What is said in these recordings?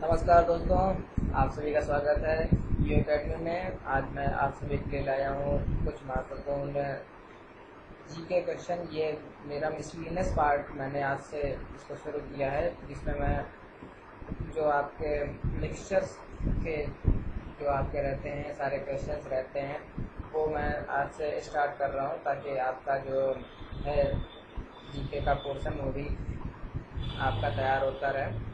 नमस्कार दोस्तों, आप सभी का स्वागत है यू अकेडमी में। आज मैं आप सभी के लिए लाया हूँ कुछ महत्वपूर्ण जीके क्वेश्चन। ये मेरा मिसलिनियस पार्ट मैंने आज से इसको शुरू किया है, जिसमें मैं जो आपके मिक्सचर्स के जो आपके रहते हैं, सारे क्वेश्चंस रहते हैं, वो मैं आज से स्टार्ट कर रहा हूँ ताकि आपका जो है जीके का पोर्शन वो भी आपका तैयार होता रहे।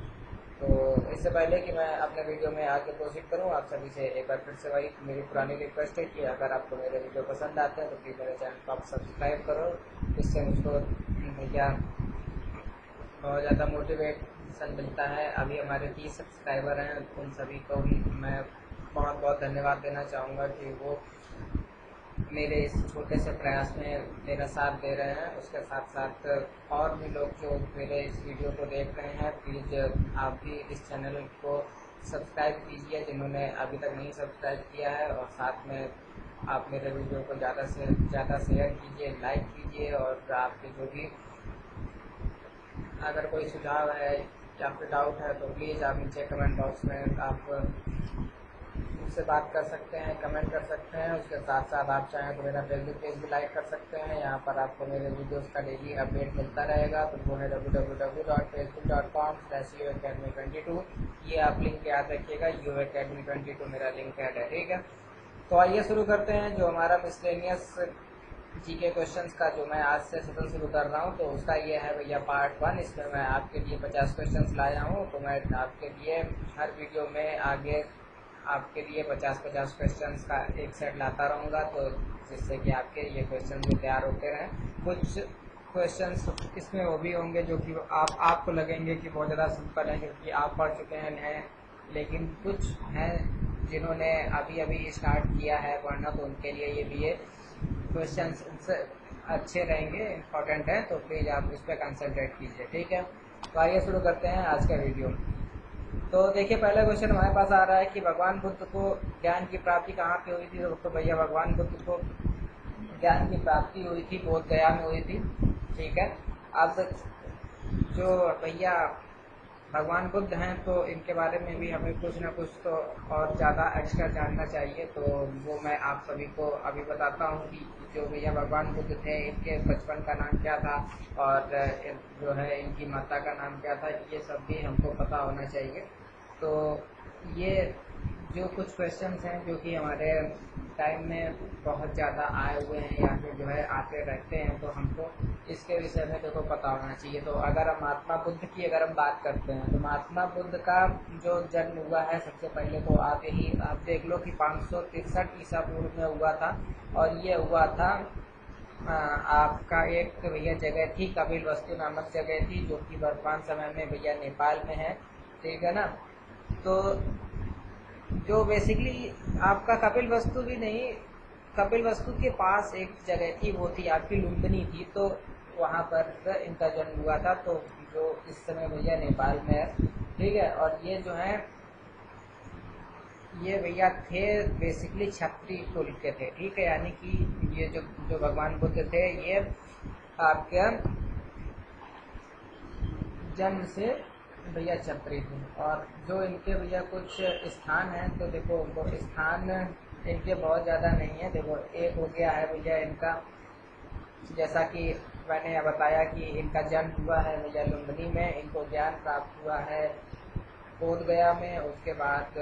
तो इससे पहले कि मैं अपने वीडियो में आगे प्रोसीड करूं, आप सभी से एक बार फिर से वही मेरी पुरानी रिक्वेस्ट है कि अगर आपको मेरे वीडियो पसंद आते हैं तो प्लीज़ मेरे चैनल को आप सब्सक्राइब करो। इससे मुझको भैया बहुत ज़्यादा मोटिवेशन मिलता है। अभी हमारे 30 सब्सक्राइबर हैं, उन सभी को भी मैं बहुत बहुत धन्यवाद देना चाहूँगा कि वो मेरे इस छोटे से प्रयास में मेरा साथ दे रहे हैं। उसके साथ साथ और भी लोग जो मेरे इस वीडियो को देख रहे हैं, प्लीज़ आप भी इस चैनल को सब्सक्राइब कीजिए जिन्होंने अभी तक नहीं सब्सक्राइब किया है, और साथ में आप मेरे वीडियो को ज़्यादा से ज़्यादा शेयर कीजिए, लाइक कीजिए, और आपके जो भी अगर कोई सुझाव है या फिर डाउट है तो प्लीज़ आप नीचे कमेंट बॉक्स में आप मुझसे बात कर सकते हैं, कमेंट कर सकते हैं। उसके साथ साथ आप चाहें तो मेरा फेसबुक पेज भी लाइक कर सकते हैं। यहाँ पर आपको मेरे वीडियोस का डेली अपडेट मिलता रहेगा। तो वो है www.facebook.com/uacademy22। ये आप लिंक याद रखिएगा, uacademy22 मेरा लिंक ऐड है, ठीक है। तो आइए शुरू करते हैं जो हमारा मिसलेनियस जीके क्वेश्चंस का जो मैं आज से सेशन शुरू कर रहा हूँ। तो उसका ये है भैया पार्ट 1। इसमें मैं आपके लिए 50 क्वेश्चंस लाया हूँ। तो मैं आपके लिए हर वीडियो में आगे आपके लिए 50-50 क्वेश्चंस का एक सेट लाता रहूँगा, तो जिससे कि आपके ये क्वेश्चन भी तैयार होते रहें। कुछ क्वेश्चंस इसमें वो भी होंगे जो कि आपको लगेंगे कि बहुत ज़्यादा सिंपल है क्योंकि आप पढ़ चुके हैं, लेकिन कुछ हैं जिन्होंने अभी अभी स्टार्ट किया है पढ़ना, तो उनके लिए ये भी ये क्वेश्चंस अच्छे रहेंगे, इम्पोर्टेंट है। तो प्लीज़ आप इस पर कंसंट्रेट कीजिए, ठीक है। तो आइए शुरू करते हैं आज का वीडियो। तो देखिए, पहला क्वेश्चन हमारे पास आ रहा है कि भगवान बुद्ध को ज्ञान की प्राप्ति कहाँ पे हुई थी। तो भैया भगवान बुद्ध को ज्ञान की प्राप्ति हुई थी बोध गया में हुई थी, ठीक है। अब जो भैया भगवान बुद्ध हैं तो इनके बारे में भी हमें कुछ ना कुछ तो और ज़्यादा एक्स्ट्रा जानना चाहिए। तो वो मैं आप सभी को अभी बताता हूँ कि जो भैया भगवान बुद्ध थे, इनके बचपन का नाम क्या था और जो है इनकी माता का नाम क्या था, ये सब भी हमको पता होना चाहिए। तो ये जो कुछ क्वेश्चंस हैं जो कि हमारे टाइम में बहुत ज़्यादा आए हुए हैं या फिर जो है आते रहते हैं, तो हमको इसके विषय में देखो पता होना चाहिए। तो अगर हम महात्मा बुद्ध की अगर हम बात करते हैं, तो महात्मा बुद्ध का जो जन्म हुआ है, सबसे पहले तो आप देख लो कि 563 ईसा पूर्व में हुआ था। और ये हुआ था आपका एक भैया जगह थी, कपिल वस्तु नामक जगह थी, जो कि वर्तमान समय में भैया नेपाल में है, ठीक है ना। तो जो बेसिकली आपका कपिल वस्तु भी नहीं, कपिल वस्तु के पास एक जगह थी, वो थी आपकी लुम्बिनी थी। तो वहाँ पर इनका जन्म हुआ था। तो जो इस समय भैया नेपाल में है, ठीक है। और ये जो है ये भैया थे बेसिकली क्षत्रिय कुल के थे, ठीक है। यानी कि ये जो जो भगवान बुद्ध थे, ये आपके जन्म से भैया क्षत्रिय थे। और जो इनके भैया कुछ स्थान हैं, तो देखो वो स्थान इनके बहुत ज़्यादा नहीं है। देखो, एक हो गया है भैया इनका, जैसा कि मैंने बताया कि इनका जन्म हुआ है भैया लुम्बिनी में, इनको ज्ञान प्राप्त हुआ है बोध गया में। उसके बाद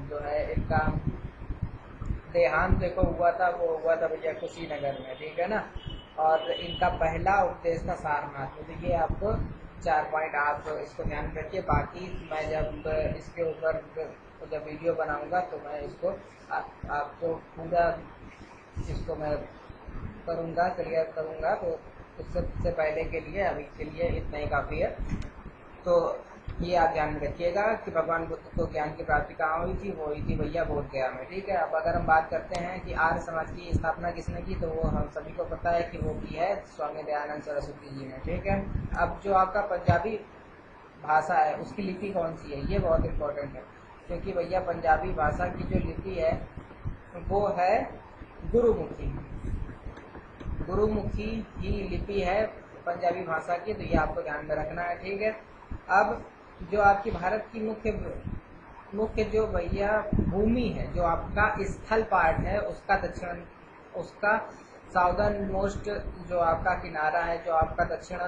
जो है इनका देहांत देखो हुआ था, वो हुआ था भैया कुशीनगर में, ठीक है ना। और इनका पहला उपदेश था सारनाथ में। तो ये आपको 4 पॉइंट आप इसको ध्यान रखिए। बाकी मैं जब इसके ऊपर जब वीडियो बनाऊंगा तो मैं इसको आपको पूरा इसको मैं करूँगा, क्लियर करूँगा। तो उससे पहले के लिए अभी के लिए इतना ही काफ़ी है। तो ये आप ध्यान में रखिएगा कि भगवान बुद्ध को ज्ञान की प्राप्ति कहाँ हुई थी, वो हुई थी भैया बोध गया में, ठीक है। अब अगर हम बात करते हैं कि आर्य समाज की स्थापना किसने की, तो वो हम सभी को पता है कि वो की है स्वामी दयानंद सरस्वती जी ने, ठीक है। अब जो आपका पंजाबी भाषा है उसकी लिपि कौन सी है, ये बहुत इंपॉर्टेंट है, क्योंकि भैया पंजाबी भाषा की जो लिपि है वो है गुरुमुखी। गुरुमुखी ही लिपि है पंजाबी भाषा की। तो ये आपको ध्यान में रखना है, ठीक है। अब जो आपकी भारत की मुख्य मुख्य जो भैया भूमि है, जो आपका स्थल पार्ट है, उसका दक्षिण, उसका साउदर्न मोस्ट जो आपका किनारा है, जो आपका दक्षिण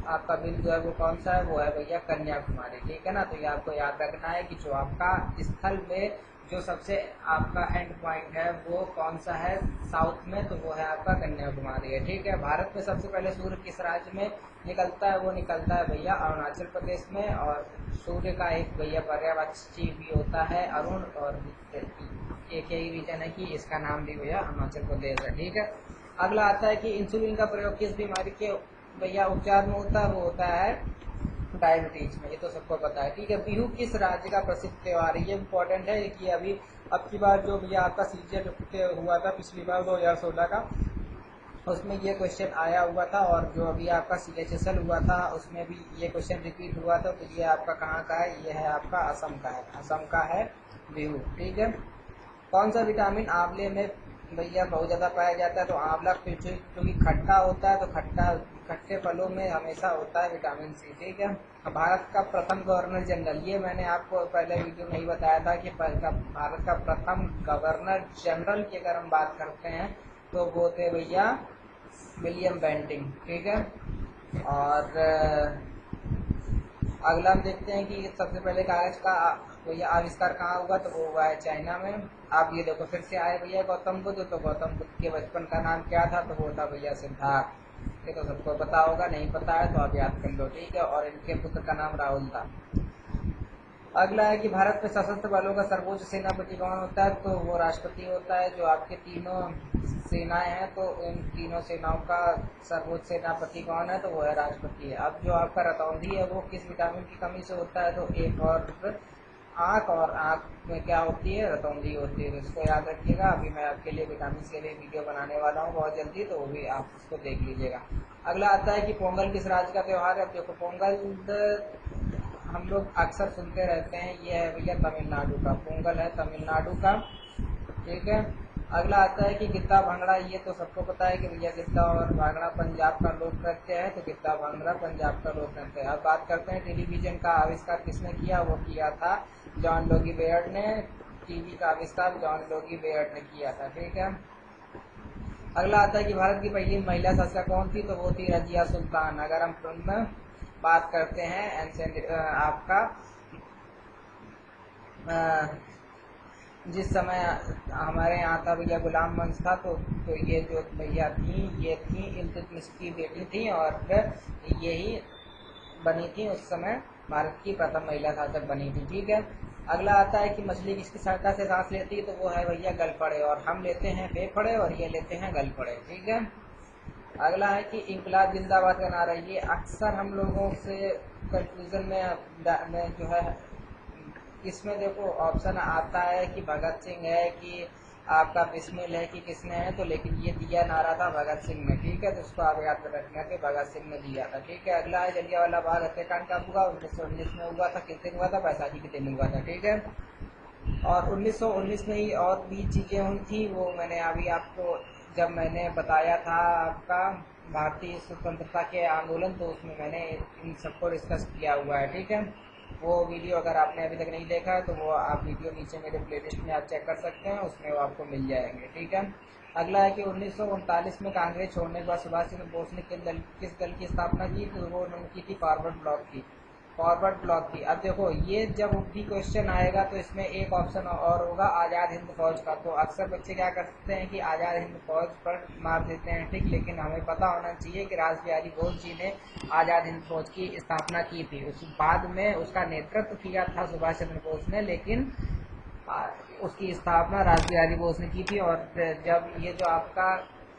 आपका बिंदु है, वो कौन सा है? वो है भैया कन्याकुमारी। ठीक है ना? तो ये आपको याद रखना है कि जो आपका स्थल में जो सबसे आपका एंड पॉइंट है वो कौन सा है साउथ में? तो वो है आपका कन्याकुमारी है। ठीक है। भारत में सबसे पहले सूर्य किस राज्य में निकलता है? वो निकलता है भैया अरुणाचल प्रदेश में। और सूर्य का एक भैया पर्यायवाची भी होता है अरुण, और एक यही रीजन है कि इसका नाम भी भैया अरुणाचल प्रदेश है। ठीक है। अगला आता है कि इंसुलिन का प्रयोग किस बीमारी के भैया उपचार में होता है? वो होता है डायबिटीज में। ये तो सबको पता है। ठीक है। बिहू किस राज्य का प्रसिद्ध त्योहार है? ये इंपॉर्टेंट है कि अभी अब की बार जो भैया आपका सीजीएल हुआ था पिछली बार 2016 का, उसमें ये क्वेश्चन आया हुआ था। और जो अभी आपका सीएचएसएल हुआ था उसमें भी ये क्वेश्चन रिपीट हुआ था। तो ये आपका कहाँ का है? ये है आपका असम का है। असम का है बिहू। ठीक है। कौन सा विटामिन आंवले में भैया बहुत ज़्यादा पाया जाता है? तो आंवला क्योंकि खट्टा होता है, तो खट्टे फलों में हमेशा होता है विटामिन सी। ठीक है। भारत का प्रथम गवर्नर जनरल, ये मैंने आपको पहले वीडियो में ही बताया था कि भारत का प्रथम गवर्नर जनरल की अगर हम बात करते हैं तो वो थे भैया विलियम बेंटिंग। ठीक है। और अगला हम देखते हैं कि सबसे पहले कागज का भैया आविष्कार कहाँ हुआ? तो वो हुआ है चाइना में। आप ये देखो फिर से आए भैया गौतम बुद्ध। तो गौतम बुद्ध के बचपन का नाम क्या था? तो वो था भैया सिद्धार्थ। ये तो सबको पता होगा, नहीं पता है तो आप याद कर लो। ठीक है। और इनके पुत्र का नाम राहुल था। अगला है कि भारत में सशस्त्र बलों का सर्वोच्च सेनापति कौन होता है? तो वो राष्ट्रपति होता है। जो आपके तीनों सेनाएं हैं तो इन तीनों सेनाओं का सर्वोच्च सेनापति कौन है? तो वो है राष्ट्रपति है। अब जो आपका रतौंधी है वो किस विटामिन की कमी से होता है? तो एक और आँख, और आँख में क्या होती है? रतौंधी होती है। तो इसको याद रखिएगा। अभी मैं आपके लिए विटामिन के लिए वीडियो बनाने वाला हूँ बहुत जल्दी, तो वो भी आप उसको देख लीजिएगा। अगला आता है कि पोंगल किस राज्य का त्यौहार है? देखो पोंगल हम लोग अक्सर सुनते रहते हैं, ये है भैया तमिलनाडु का। पोंगल है तमिलनाडु का। ठीक है। अगला आता है कि गिद्दा भांगड़ा, ये तो सबको पता है कि भैया गिद्दा और भांगड़ा पंजाब का लोक नृत्य है। तो गिद्दा भांगड़ा पंजाब का लोक नृत्य है। अब बात करते हैं टेलीविजन का आविष्कार किसने किया? वो किया था जॉन लोगी बेयर्ड ने। टीवी का आविष्कार जॉन लोगी बेयर्ड ने किया था। ठीक है। अगला आता है कि भारत की पहली महिला शासक कौन थी? तो वो थी रजिया सुल्तान। अगर हम फिल्म बात करते हैं एंसेंट आपका जिस समय हमारे यहाँ था भैया गुलाम वंश था, तो ये जो भैया थी ये थी इल्तुतमिश की बेटी थी, और यही बनी थी उस समय भारत की प्रथम महिला शासक बनी थी। ठीक है। अगला आता है कि मछली किसकी सहायता से सांस लेती है? तो वो है भैया गलफड़े। और हम लेते हैं फेफड़े और ये लेते हैं गलफड़े। ठीक है। अगला है कि इंकलाब जिंदाबाद का नारा, ये अक्सर हम लोगों से कंफ्यूजन में जो है इसमें देखो ऑप्शन आता है कि भगत सिंह है कि आपका बिस्मिल है कि किसने है, तो लेकिन ये दिया नारा था भगत सिंह ने। ठीक है। तो उसको आप याद रखना कि भगत सिंह ने दिया था। ठीक है। अगला है जलियांवाला बाग हत्याकांड कब हुआ? 1919 में हुआ था। किस दिन हुआ था? बैसाखी के दिन हुआ था। ठीक है। और 1919 में ही और भी चीज़ें हुई थी, वो मैंने अभी आपको जब मैंने बताया था आपका भारतीय स्वतंत्रता के आंदोलन, तो उसमें मैंने इन सबको डिस्कस किया हुआ है। ठीक है। वो वीडियो अगर आपने अभी तक नहीं देखा है तो वो आप वीडियो नीचे मेरे प्लेलिस्ट में आप चेक कर सकते हैं, उसमें वो आपको मिल जाएंगे। ठीक है। अगला है कि 1939 में कांग्रेस छोड़ने के बाद सुभाष चंद्र बोस ने किस दल की स्थापना की? तो वो उन्होंने की थी फॉरवर्ड ब्लॉक की। फॉरवर्ड ब्लॉक की। अब देखो ये जब भी क्वेश्चन आएगा तो इसमें एक ऑप्शन और होगा आज़ाद हिंद फौज का। तो अक्सर बच्चे क्या करते हैं कि आज़ाद हिंद फौज पर मार देते हैं। ठीक। लेकिन हमें पता होना चाहिए कि रास बिहारी बोस जी ने आज़ाद हिंद फौज की स्थापना की थी। उस बाद में उसका नेतृत्व किया था सुभाष चंद्र बोस ने, लेकिन उसकी स्थापना रास बिहारी बोस ने की थी। और जब ये जो आपका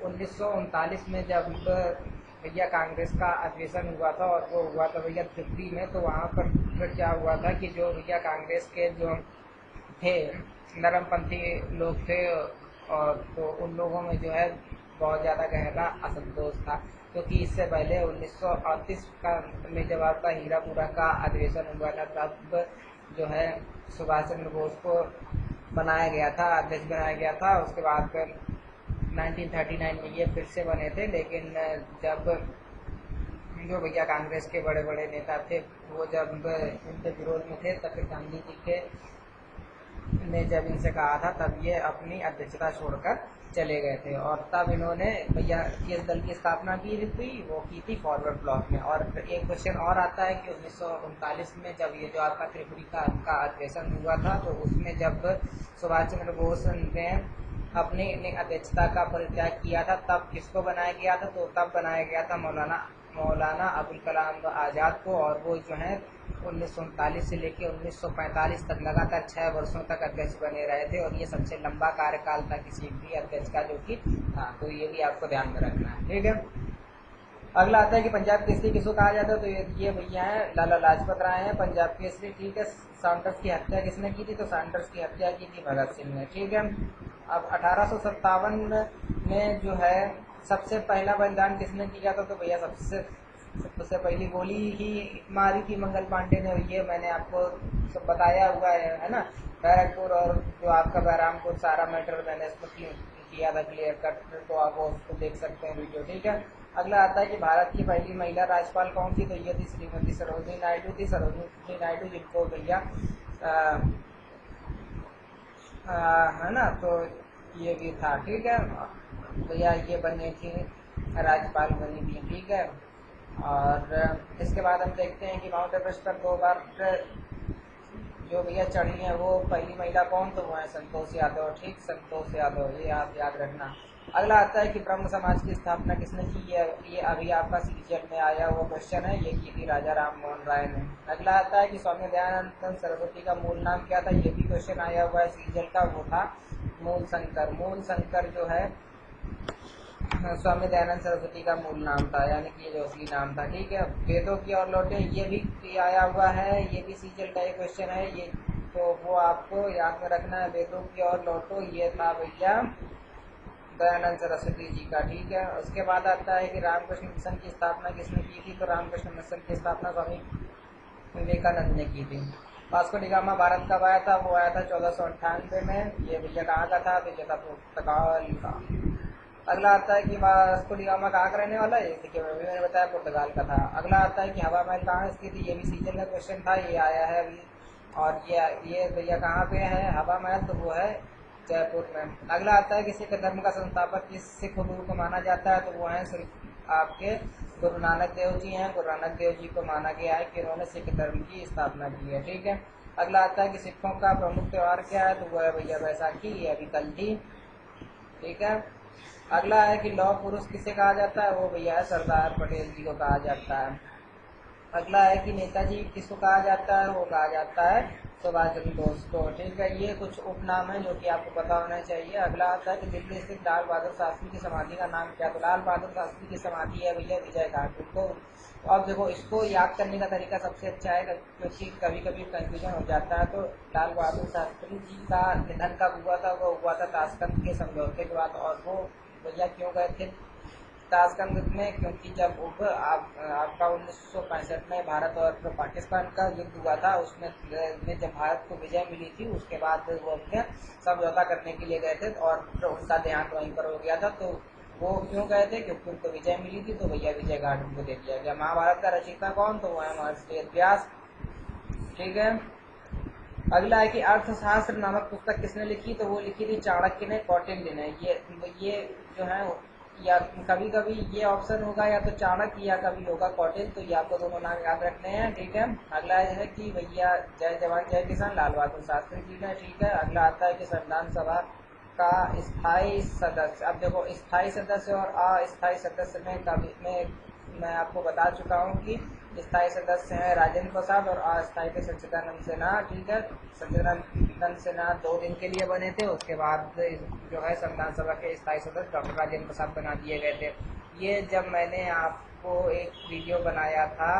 1939 में जब भैया कांग्रेस का अधिवेशन हुआ था, और वो हुआ था भैया दिल्ली में, तो वहाँ पर फिर क्या हुआ था कि जो भैया कांग्रेस के जो थे नरमपंथी लोग थे, और तो उन लोगों में जो है बहुत ज़्यादा गहरा असंतोष था, क्योंकि इससे पहले 1938 का में जब आपका हीरापुरा का अधिवेशन हुआ था तब जो है सुभाष चंद्र बोस को बनाया गया था, अध्यक्ष बनाया गया था। उसके बाद फिर 1939 में ये फिर से बने थे। लेकिन जब जो भैया कांग्रेस के बड़े बड़े नेता थे वो जब इनके विरोध में थे, तब फिर गांधी जी के ने जब इनसे कहा था तब ये अपनी अध्यक्षता छोड़कर चले गए थे। और तब इन्होंने भैया किस दल की स्थापना की थी, वो की थी फॉरवर्ड ब्लॉक में। और एक क्वेश्चन और आता है कि 1939 में जब ये जो आपका त्रिपुरी का अधिवेशन हुआ था, तो उसमें जब सुभाष चंद्र बोस ने अपनी अध्यक्षता का परित्याग किया था, तब किसको बनाया गया था? तो तब बनाया गया था मौलाना अबुल कलाम आज़ाद को। और वो जो है 1939 से लेकर 1945 तक लगातार 6 वर्षों तक अध्यक्ष बने रहे थे, और ये सबसे लंबा कार्यकाल था किसी भी अध्यक्ष का जो कि था। तो ये भी आपको ध्यान में रखना है, ठीक है। अगला आता है कि पंजाब केसरी किसको कहा जाता है? तो ये भैया है लाला लाजपत राय है पंजाब केसरी, ठीक है। सैंडर्स की हत्या किसने की थी? तो सैंडर्स की हत्या की थी भगत सिंह ने, ठीक है। अब 1857 में जो है सबसे पहला बलिदान किसने किया था? तो भैया सबसे पहली गोली ही मारी थी मंगल पांडे ने। ये मैंने आपको सब बताया हुआ है ना। बैरकपुर और जो आपका बहरामपुर सारा मैटर मैंने इसमें किया था क्लियर कट, तो आप वो उसको देख सकते हैं वीडियो, ठीक है। अगला आता है कि भारत की पहली महिला राज्यपाल कौन थी? तो ये थी श्रीमती सरोजिनी नायडू थी। सरोजिनी नायडू जिनको भैया है ना, तो ये भी था, ठीक है भैया। ये बनी थी राज्यपाल बनी थी, ठीक है। और इसके बाद हम देखते हैं कि माउंट एवरेस्ट पर 2 बार जो भैया चढ़ी हैं वो पहली महिला कौन? तो वो है संतोष यादव, ठीक, संतोष यादव, ये आप याद रखना। अगला आता है कि ब्रह्म समाज की स्थापना किसने की? ये अभी आपका सीरियल में आया हुआ क्वेश्चन है, ये की थी राजा राम मोहन राय ने। अगला आता है कि स्वामी दयानंद सरस्वती का मूल नाम क्या था? ये भी क्वेश्चन आया हुआ है सीरियल का, वो था मूल शंकर। मूल शंकर जो है स्वामी दयानंद सरस्वती का मूल नाम था, यानी कि ये जो असली नाम था, ठीक है। वेदों की और लौटे, ये भी आया हुआ है, ये भी सीरियल का एक क्वेश्चन है ये, तो वो आपको याद में रखना है। वेदों की और लौटो, ये था भैया दयानंद सरस्वती जी का, ठीक है। उसके बाद आता है कि रामकृष्ण मिशन की स्थापना किसने की थी? तो रामकृष्ण मिशन की स्थापना स्वामी विवेकानंद ने की थी। वास्को डी गामा भारत कब आया था? वो आया था 1498 में। ये भैया कहाँ का था? तो ये था पुर्तगाल का। अगला आता है कि वास्को डी गामा कहाँ का रहने वाला है? देखिए मैंने बताया पुर्तगाल का था। अगला आता है कि हवा महल कहाँ स्थित है? ये भी सीजन का क्वेश्चन था, ये आया है अभी। और ये भैया कहाँ पे है हवा महल? तो वो है जयपुर में। अगला आता है कि सिख धर्म का संस्थापक किस सिख गुरु को माना जाता है? तो वो है सिर्फ आपके गुरु नानक देव जी हैं। गुरु नानक देव जी को माना गया है कि उन्होंने सिख धर्म की स्थापना की है, ठीक है। अगला आता है कि सिखों का प्रमुख त्यौहार क्या है? तो वो है भैया बैसाखी, ये अभी कल थी, ठीक है। अगला है कि लौह पुरुष किसे कहा जाता है? वो भैया है सरदार पटेल जी को कहा जाता है। अगला है कि नेताजी किसको कहा जाता है? वो कहा जाता है सुभाष चंद्र बोस को, ठीक है। ये कुछ उपनाम है जो कि आपको पता होना चाहिए। अगला आता है कि दिल्ली स्थित लाल बहादुर शास्त्री की समाधि का नाम क्या? तो लाल बहादुर शास्त्री की समाधि है भैया विजय घाट को। तो अब देखो इसको याद करने का तरीका सबसे अच्छा है, क्योंकि कभी कभी कंफ्यूजन हो जाता है। तो लाल बहादुर शास्त्री जी का निधन कब हुआ था? वो हुआ था ताशकंद के समझौते के बाद। और वो भैया क्यों गए थे ताशकंद में? क्योंकि जब आपका 1965 में भारत और पाकिस्तान का युद्ध हुआ था, उसमें जब भारत को विजय मिली थी, उसके बाद वो अपने समझौता करने के लिए गए थे, और उनका देहांत वहीं पर हो गया था। तो वो क्यों गए थे? क्योंकि उनको विजय मिली थी, तो भैया विजय घाट उनको दे दिया गया। महाभारत का रचयिता कौन? तो वो है महर्षि व्यास, ठीक है। अगला है कि अर्थशास्त्र नामक पुस्तक किसने लिखी? तो वो लिखी थी चाणक्य ने, कौटिल्य ने। ये जो है, या कभी कभी ये ऑप्शन होगा या तो चाणक्य या कभी होगा कौटिल्य, तो ये आपको दोनों नाम याद रखने हैं, ठीक है। अगला है कि भैया जय जवान जय किसान लाल बहादुर शास्त्री जी ने, ठीक है। अगला आता है कि संविधान सभा का स्थायी सदस्य। अब देखो स्थायी सदस्य और अस्थायी सदस्य में मैं आपको बता चुका हूँ कि स्थायी सदस्य हैं राजेंद्र प्रसाद और अस्थायी थे सच्चिदानंद सिन्हा, ठीक है। सच्चिदानंद सिन्हा 2 दिन के लिए बने थे, उसके बाद जो है संविधान सभा के स्थायी सदस्य डॉक्टर राजेंद्र प्रसाद बना दिए गए थे। ये जब मैंने आपको एक वीडियो बनाया था,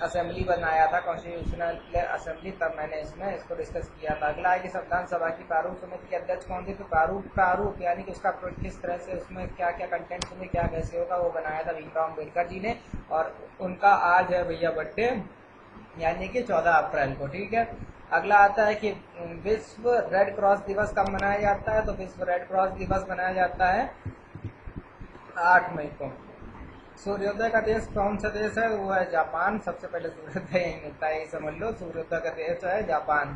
असेंबली बनाया था, कॉन्स्टिट्यूशनल असेंबली, तब मैंने इसको डिस्कस किया था। अगला है कि संविधान सभा की प्रारूप समिति के अध्यक्ष कौन थे? तो प्रारूप यानी कि उसका किस तरह से उसमें क्या क्या कंटेंट होंगे, क्या कैसे होगा, वो बनाया था भीमराव अम्बेडकर जी ने। और उनका आज है भैया बर्थडे, यानी कि 14 अप्रैल को, ठीक है। अगला आता है कि विश्व रेड क्रॉस दिवस कब मनाया जाता है? तो विश्व रेड क्रॉस दिवस मनाया जाता है 8 मई को। सूर्योदय का देश कौन सा देश है? वो है जापान। सबसे पहले सूर्योदय यही मिलता है, ये समझ लो। सूर्योदय का देश है जापान।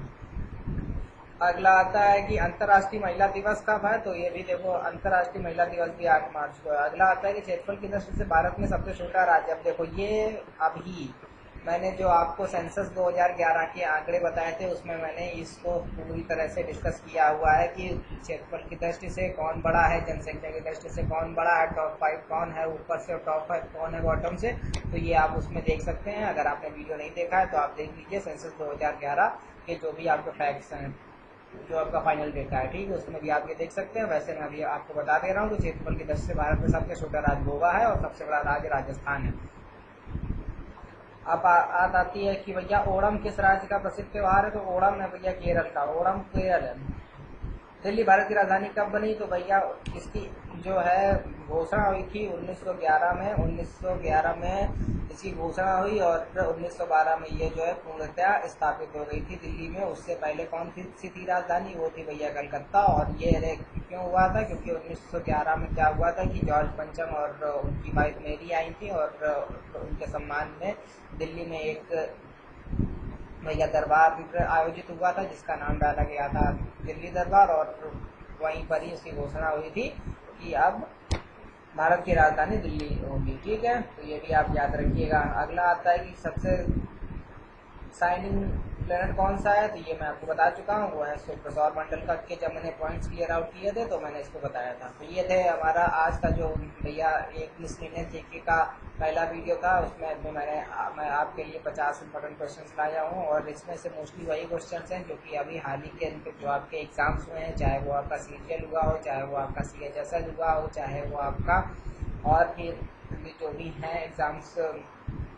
अगला आता है कि अंतर्राष्ट्रीय महिला दिवस कब है, तो ये भी देखो अंतर्राष्ट्रीय महिला दिवस भी 8 मार्च को है। अगला आता है कि क्षेत्रफल की दृष्टि से भारत में सबसे छोटा राज्य। अब देखो ये अभी मैंने जो आपको सेंसस 2011 के आंकड़े बताए थे उसमें मैंने इसको पूरी तरह से डिस्कस किया हुआ है कि क्षेत्रफल की दृष्टि से कौन बड़ा है, जनसंख्या की दृष्टि से कौन बड़ा है, टॉप 5 कौन है ऊपर से और टॉप 5 कौन है बॉटम से। तो ये आप उसमें देख सकते हैं। अगर आपने वीडियो नहीं देखा है तो आप देख लीजिए सेंसस 2011 के जो भी आपके फैक्ट्स हैं, जो आपका फाइनल डेटा है, ठीक है, उसमें भी आप ये देख सकते हैं। वैसे मैं अभी आपको बता दे रहा हूँ कि क्षेत्रफल की दृष्टि से भारत में सबसे छोटा राज्य गोवा है और सबसे बड़ा राज्य राजस्थान है। अब बात आती है कि भैया ओणम किस राज्य का प्रसिद्ध त्योहार है, तो ओणम है भैया केरल का, ओणम केरल है। दिल्ली भारत की राजधानी कब बनी, तो भैया इसकी जो है घोषणा हुई थी 1911 में, 1911 में इसकी घोषणा हुई और 1912 में ये जो है पूर्णतः स्थापित हो गई थी दिल्ली में। उससे पहले कौन सी थी राजधानी, वो थी भैया कलकत्ता। और ये क्यों हुआ था, क्योंकि 1911 में क्या हुआ था कि जॉर्ज पंचम और उनकी वाइफ मेरी आई थी और उनके सम्मान में दिल्ली में एक भैया दरबार आयोजित हुआ था जिसका नाम डाला गया था दिल्ली दरबार। और वहीं पर ही उसकी घोषणा हुई थी कि अब भारत की राजधानी दिल्ली होगी, ठीक है। तो ये भी आप याद रखिएगा। अगला आता है कि सबसे शाइनिंग प्लेनेट कौन सा है, तो ये मैं आपको बता चुका हूँ, वो है शुक्र। सौर मंडल का के जब मैंने पॉइंट्स क्लियर आउट किए थे तो मैंने इसको बताया था। तो ये थे हमारा आज का जो भैया एक मिसलेनियस जीके का पहला वीडियो था। उसमें मैं आपके लिए 50 इंपॉर्टेंट क्वेश्चंस लाया हूँ और इसमें से मोस्टली वही क्वेश्चंस हैं जो कि अभी हाल ही के जो आपके एग्जाम्स हुए हैं, चाहे वो आपका सीजीएल हुआ हो, चाहे वो आपका सीएचएसएल हुआ हो, चाहे वो आपका और फिर जो भी हैं एग्ज़ाम्स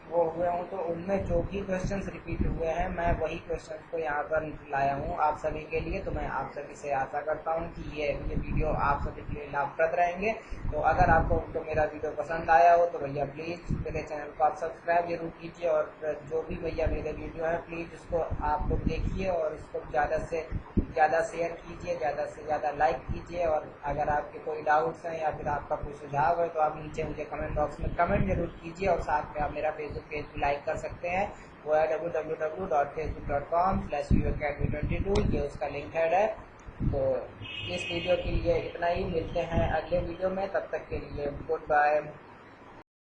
वो हुए हों, तो उनमें जो भी क्वेश्चंस रिपीट हुए हैं मैं वही क्वेश्चंस को यहाँ पर लाया हूँ आप सभी के लिए। तो मैं आप सभी से आशा करता हूँ कि ये वीडियो आप सभी के लिए लाभप्रद रहेंगे। तो अगर आपको तो मेरा वीडियो पसंद आया हो तो भैया प्लीज़ मेरे चैनल को आप सब्सक्राइब जरूर कीजिए और जो भी भैया मेरे वीडियो है प्लीज़ उसको आप लोग देखिए और उसको ज़्यादा से ज़्यादा शेयर कीजिए, ज़्यादा से ज़्यादा लाइक कीजिए। और अगर आपके कोई डाउट्स हैं या फिर आपका कोई सुझाव है तो आप नीचे मुझे कमेंट बॉक्स में कमेंट जरूर कीजिए। और साथ में आप मेरा फेसबुक पेज भी लाइक कर सकते हैं, वो है www.facebook.com/uacademy22, ये उसका लिंक है। तो इस वीडियो के लिए इतना ही, मिलते हैं अगले वीडियो में, तब तक के लिए गुड बाय।